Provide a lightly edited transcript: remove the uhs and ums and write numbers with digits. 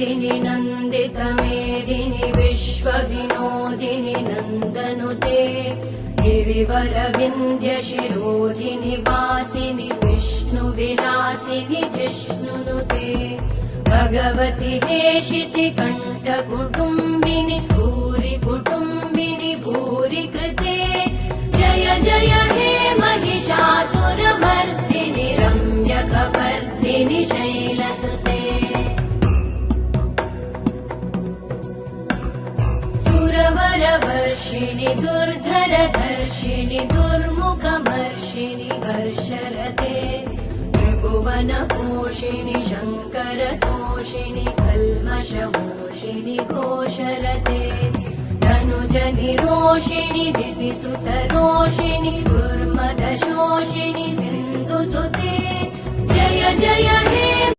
मेदिनि नन्दितमेदिनि विश्वविनोदिनि नन्दनुते गिरिवरविन्ध्यशिरोधिनि वासिनि विष्णुविलासिनि जिष्णुनुते भगवति हेशिति कण्ठकुटुम्बिनि भूरि कुटुम्बिनि भूरि कृते जय जय हे महिषासुरमर्दिनि रम्यकपर्दिनि शैलसुते सुरवरवर्षिणि दुर्धरधर्षिणि दुर्मुखमर्षिणि हर्षरते त्रिभुवनपोषिणि शङ्करतोषिणि कल्मषमोषिणि घोषरते धनुजनिरोषिणि दितिसुतरोषिणि दुर्मदशोषिणि सिन्धुसुते जय जय हे